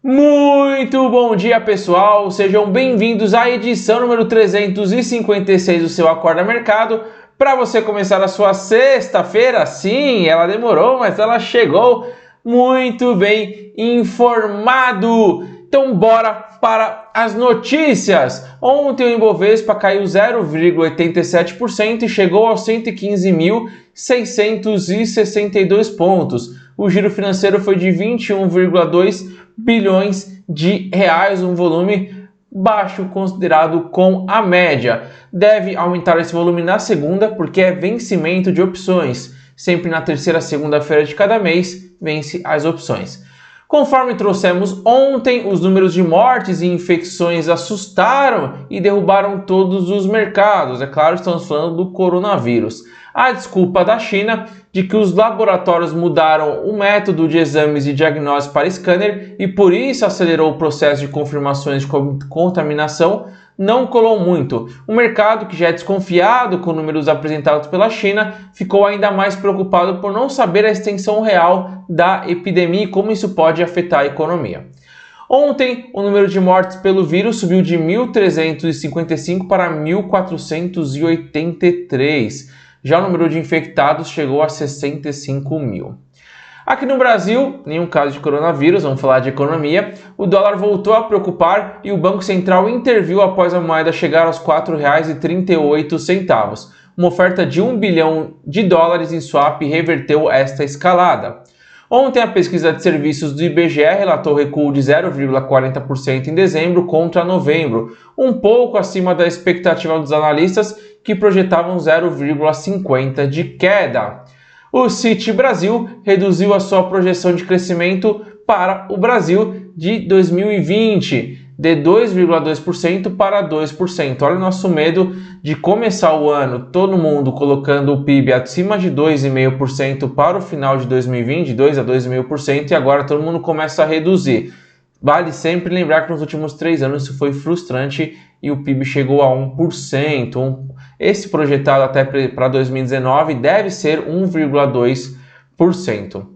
Muito bom dia, pessoal! Sejam bem-vindos à edição número 356 do seu Acorda Mercado. Para você começar a sua sexta-feira, sim, ela demorou, mas ela chegou muito bem informado. Então, bora para as notícias. Ontem o Ibovespa caiu 0,87% e chegou aos 115.662 pontos. O giro financeiro foi de 21,2 bilhões de reais, um volume baixo considerado com a média. Deve aumentar esse volume na segunda, porque é vencimento de opções. Sempre na terceira segunda-feira de cada mês, vence as opções. Conforme trouxemos ontem, os números de mortes e infecções assustaram e derrubaram todos os mercados. É claro, estamos falando do coronavírus. A desculpa da China de que os laboratórios mudaram o método de exames e diagnósticos para scanner e por isso acelerou o processo de confirmações de contaminação não colou muito. O mercado, que já é desconfiado com números apresentados pela China, ficou ainda mais preocupado por não saber a extensão real da epidemia e como isso pode afetar a economia. Ontem, o número de mortes pelo vírus subiu de 1.355 para 1.483. Já o número de infectados chegou a 65 mil. Aqui no Brasil, nenhum caso de coronavírus, vamos falar de economia. O dólar voltou a preocupar e o Banco Central interviu após a moeda chegar aos R$ 4,38. Uma oferta de $1 bilhão em swap reverteu esta escalada. Ontem, a pesquisa de serviços do IBGE relatou recuo de 0,40% em dezembro contra novembro, um pouco acima da expectativa dos analistas, que projetavam 0,50% de queda. O Citi Brasil reduziu a sua projeção de crescimento para o Brasil de 2020, de 2,2% para 2%. Olha o nosso medo de começar o ano, todo mundo colocando o PIB acima de 2,5% para o final de 2020, 2 a 2,5%, e agora todo mundo começa a reduzir. Vale sempre lembrar que nos últimos 3 anos isso foi frustrante e o PIB chegou a 1%. Esse projetado até para 2019 deve ser 1,2%.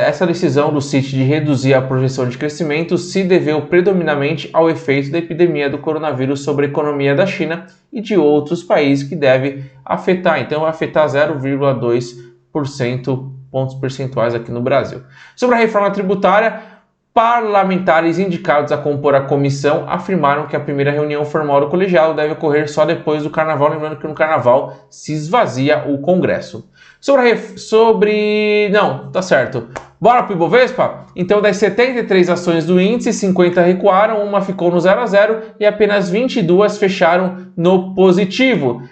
Essa decisão do Citi de reduzir a projeção de crescimento se deveu predominantemente ao efeito da epidemia do coronavírus sobre a economia da China e de outros países que deve afetar. Então vai afetar 0,2% pontos percentuais aqui no Brasil. Sobre a reforma tributária, parlamentares indicados a compor a comissão afirmaram que a primeira reunião formal do colegiado deve ocorrer só depois do Carnaval, lembrando que no Carnaval se esvazia o Congresso. Bora pro Ibovespa? Então, das 73 ações do índice, 50 recuaram, uma ficou no 0 a 0 e apenas 22 fecharam no positivo.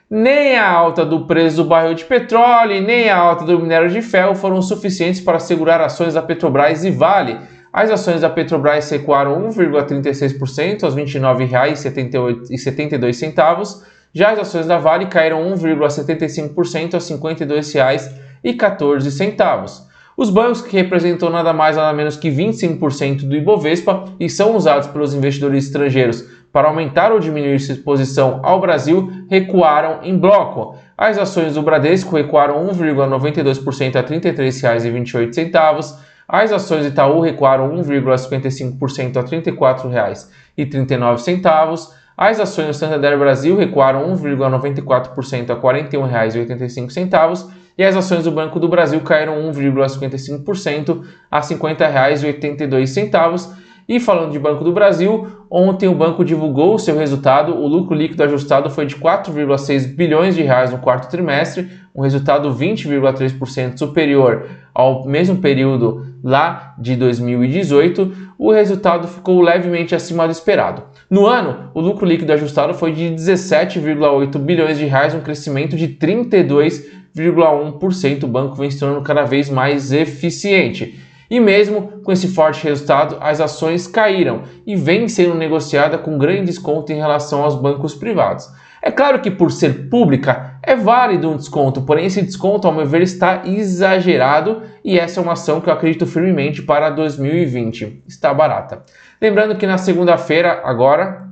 Nem a alta do preço do barril de petróleo, nem a alta do minério de ferro foram suficientes para segurar ações da Petrobras e Vale. As ações da Petrobras recuaram 1,36% aos R$ 29,72. Já as ações da Vale caíram 1,75% aos R$ 52,14. Os bancos, que representam nada mais nada menos que 25% do Ibovespa e são usados pelos investidores estrangeiros para aumentar ou diminuir sua exposição ao Brasil, recuaram em bloco. As ações do Bradesco recuaram 1,92% a R$ 33,28. As ações do Itaú recuaram 1,55% a R$ 34,39. As ações do Santander Brasil recuaram 1,94% a R$ 41,85. E as ações do Banco do Brasil caíram 1,55% a R$ 50,82. E falando de Banco do Brasil, ontem o banco divulgou o seu resultado. O lucro líquido ajustado foi de 4,6 bilhões de reais no quarto trimestre, um resultado 20,3% superior ao mesmo período lá de 2018. O resultado ficou levemente acima do esperado. No ano, o lucro líquido ajustado foi de 17,8 bilhões de reais, um crescimento de 32,1%. O banco vem se tornando cada vez mais eficiente. E mesmo com esse forte resultado, as ações caíram e vêm sendo negociadas com grande desconto em relação aos bancos privados. É claro que, por ser pública, é válido um desconto, porém esse desconto, ao meu ver, está exagerado e essa é uma ação que eu acredito firmemente para 2020. Está barata. Lembrando que na segunda-feira, agora,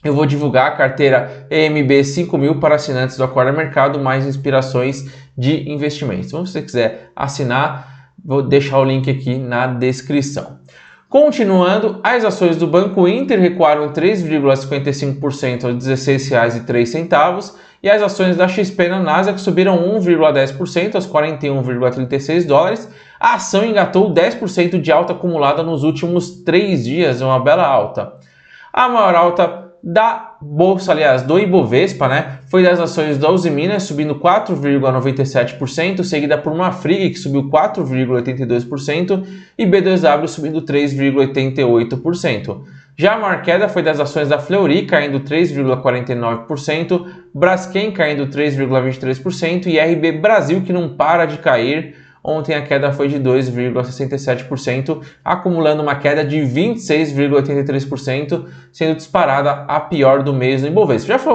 eu vou divulgar a carteira EMB 5000 para assinantes do Acorda Mercado, mais inspirações de investimentos. Então, se você quiser assinar, Vou deixar o link aqui na descrição. Continuando, as ações do Banco Inter recuaram 3,55% aos R$ 16,03 e as ações da XP na Nasdaq subiram 1,10% aos 41,36 dólares. A ação engatou 10% de alta acumulada nos últimos 3 dias, uma bela alta. A maior alta da bolsa, aliás, do Ibovespa, foi das ações da Usiminas, subindo 4,97%, seguida por Marfrig, que subiu 4,82%, e B2W subindo 3,88%. Já a maior queda foi das ações da Fleury, caindo 3,49%, Braskem caindo 3,23% e RB Brasil, que não para de cair. Ontem a queda foi de 2,67%, acumulando uma queda de 26,83%, sendo disparada a pior do mês no Ibovespa. Já que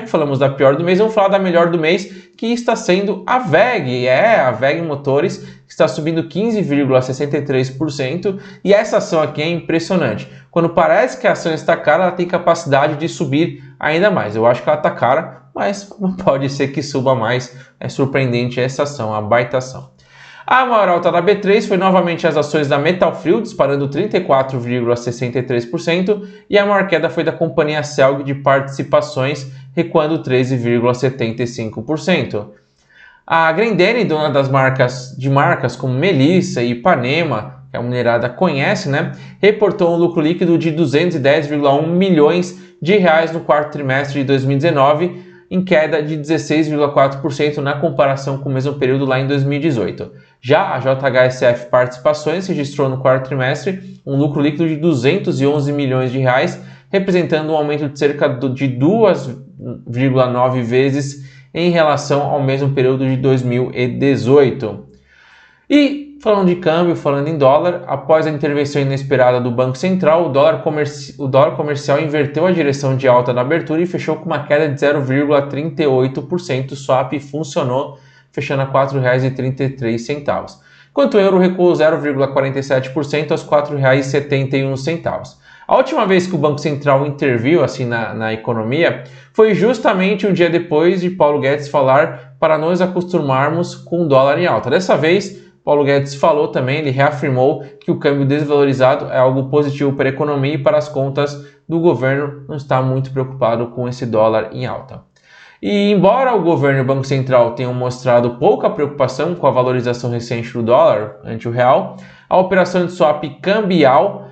falamos da pior do mês, vamos falar da melhor do mês, que está sendo a WEG. A WEG Motores, que está subindo 15,63%, e essa ação aqui é impressionante. Quando parece que a ação está cara, ela tem capacidade de subir ainda mais. Eu acho que ela está cara, mas pode ser que suba mais. É surpreendente essa ação, a baita ação. A maior alta da B3 foi novamente as ações da Metalfrio, disparando 34,63%, e a maior queda foi da companhia Celg de participações, recuando 13,75%. A Grendene, dona das marcas como Melissa e Ipanema, que a mulherada conhece, reportou um lucro líquido de 210,1 milhões de reais no quarto trimestre de 2019, em queda de 16,4% na comparação com o mesmo período lá em 2018. Já a JHSF Participações registrou no quarto trimestre um lucro líquido de 211 milhões de reais, representando um aumento de cerca de 2,9 vezes em relação ao mesmo período de 2018. E falando de câmbio, falando em dólar, após a intervenção inesperada do Banco Central, o dólar comercial inverteu a direção de alta na abertura e fechou com uma queda de 0,38%. O swap funcionou, fechando a R$ 4,33. Enquanto o euro recuou 0,47% aos R$ 4,71. A última vez que o Banco Central interviu assim na economia foi justamente um dia depois de Paulo Guedes falar para nos acostumarmos com o dólar em alta. Dessa vez, Paulo Guedes falou também, ele reafirmou que o câmbio desvalorizado é algo positivo para a economia e para as contas do governo, não está muito preocupado com esse dólar em alta. E embora o governo e o Banco Central tenham mostrado pouca preocupação com a valorização recente do dólar ante o real, a operação de swap cambial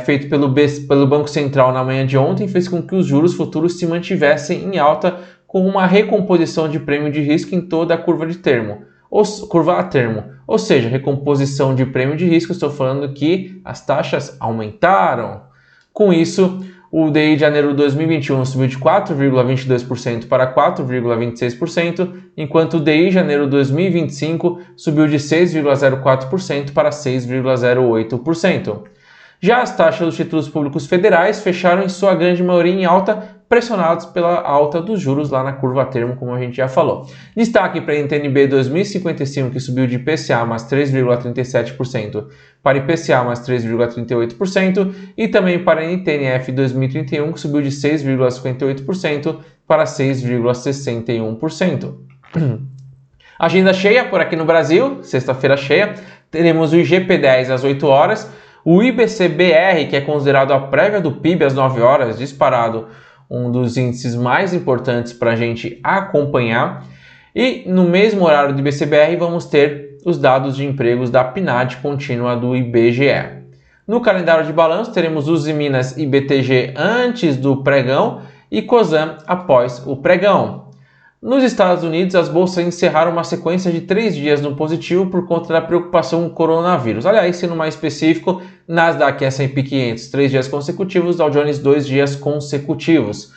feito pelo Banco Central na manhã de ontem fez com que os juros futuros se mantivessem em alta com uma recomposição de prêmio de risco em toda a curva a termo, ou seja, recomposição de prêmio de risco. Estou falando que as taxas aumentaram. Com isso, o DI de janeiro de 2021 subiu de 4,22% para 4,26%, enquanto o DI de janeiro de 2025 subiu de 6,04% para 6,08%. Já as taxas dos títulos públicos federais fecharam em sua grande maioria em alta, pressionados pela alta dos juros lá na curva a termo, como a gente já falou. Destaque para a NTNB 2055, que subiu de IPCA mais 3,37% para IPCA mais 3,38%, e também para a NTNF 2031, que subiu de 6,58% para 6,61%. Agenda cheia por aqui no Brasil, sexta-feira cheia. Teremos o IGP-10 às 8 horas, o IBC-BR, que é considerado a prévia do PIB às 9 horas, disparado um dos índices mais importantes para a gente acompanhar. E no mesmo horário do IBC-BR vamos ter os dados de empregos da PNAD contínua do IBGE. No calendário de balanço teremos Usiminas e BTG antes do pregão e Cosan após o pregão. Nos Estados Unidos, as bolsas encerraram uma sequência de 3 dias no positivo por conta da preocupação com o coronavírus. Aliás, sendo mais específico, Nasdaq e S&P 500 3 dias consecutivos, Dow Jones 2 dias consecutivos.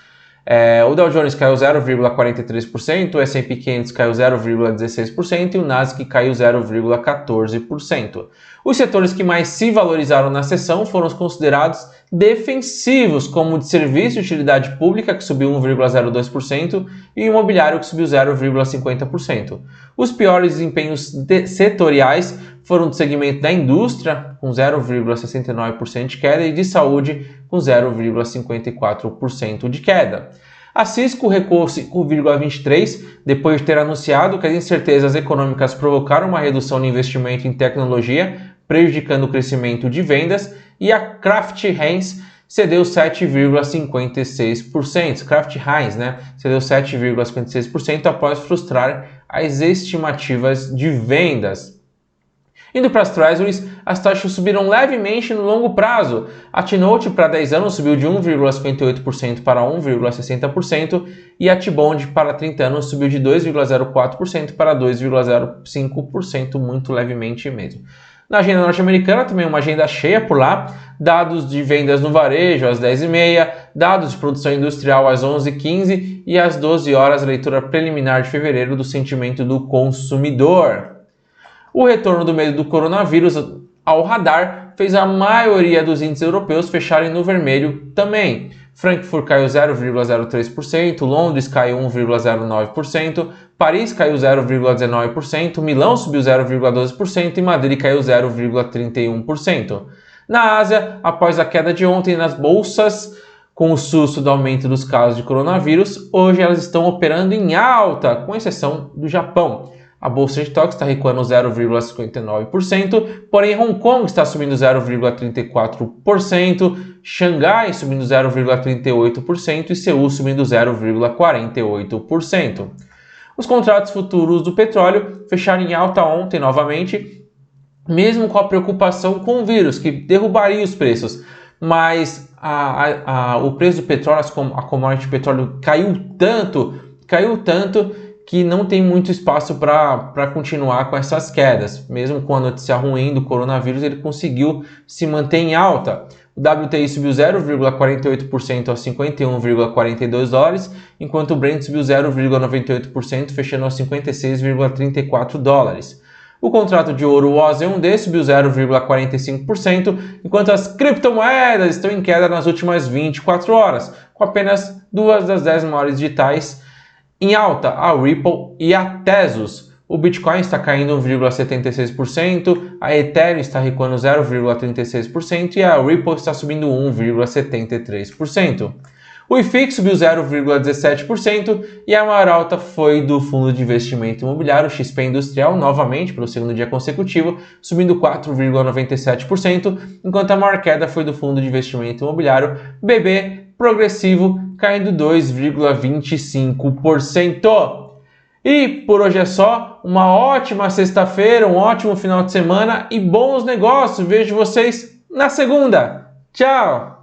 O Dow Jones caiu 0,43%, o S&P 500 caiu 0,16% e o Nasdaq caiu 0,14%. Os setores que mais se valorizaram na sessão foram os considerados defensivos, como o de serviço e utilidade pública, que subiu 1,02%, e o imobiliário, que subiu 0,50%. Os piores desempenhos setoriais foram do segmento da indústria, com 0,69% de queda, e de saúde, com 0,54% de queda. A Cisco recuou 5,23% depois de ter anunciado que as incertezas econômicas provocaram uma redução no investimento em tecnologia, prejudicando o crescimento de vendas, e a Kraft Heinz cedeu 7,56%. Kraft Heinz, cedeu 7,56% após frustrar as estimativas de vendas. Indo para as Treasuries, as taxas subiram levemente no longo prazo. A T-Note para 10 anos subiu de 1,58% para 1,60% e a T-Bond para 30 anos subiu de 2,04% para 2,05%, muito levemente mesmo. Na agenda norte-americana, também uma agenda cheia por lá, dados de vendas no varejo às 10h30, dados de produção industrial às 11h15 e às 12 horas a leitura preliminar de fevereiro do sentimento do consumidor. O retorno do medo do coronavírus ao radar fez a maioria dos índices europeus fecharem no vermelho também. Frankfurt caiu 0,03%, Londres caiu 1,09%, Paris caiu 0,19%, Milão subiu 0,12% e Madrid caiu 0,31%. Na Ásia, após a queda de ontem nas bolsas, com o susto do aumento dos casos de coronavírus, hoje elas estão operando em alta, com exceção do Japão. A bolsa de Tóquio está recuando 0,59%, porém Hong Kong está subindo 0,34%, Xangai subindo 0,38% e Seul subindo 0,48%. Os contratos futuros do petróleo fecharam em alta ontem novamente, mesmo com a preocupação com o vírus, que derrubaria os preços. Mas o preço do petróleo, a commodity de petróleo caiu tanto que não tem muito espaço para continuar com essas quedas. Mesmo com a notícia ruim do coronavírus, ele conseguiu se manter em alta. O WTI subiu 0,48% aos 51,42 dólares, enquanto o Brent subiu 0,98%, fechando aos 56,34 dólares. O contrato de ouro OZ1D subiu 0,45%, enquanto as criptomoedas estão em queda nas últimas 24 horas, com apenas 2 das 10 maiores digitais em alta, a Ripple e a Tezos. O Bitcoin está caindo 1,76%, a Ethereum está recuando 0,36% e a Ripple está subindo 1,73%. O IFIX subiu 0,17% e a maior alta foi do fundo de investimento imobiliário XP Industrial, novamente pelo segundo dia consecutivo, subindo 4,97%, enquanto a maior queda foi do fundo de investimento imobiliário BB Progressivo, caindo 2,25%. E por hoje é só, uma ótima sexta-feira, um ótimo final de semana e bons negócios. Vejo vocês na segunda. Tchau!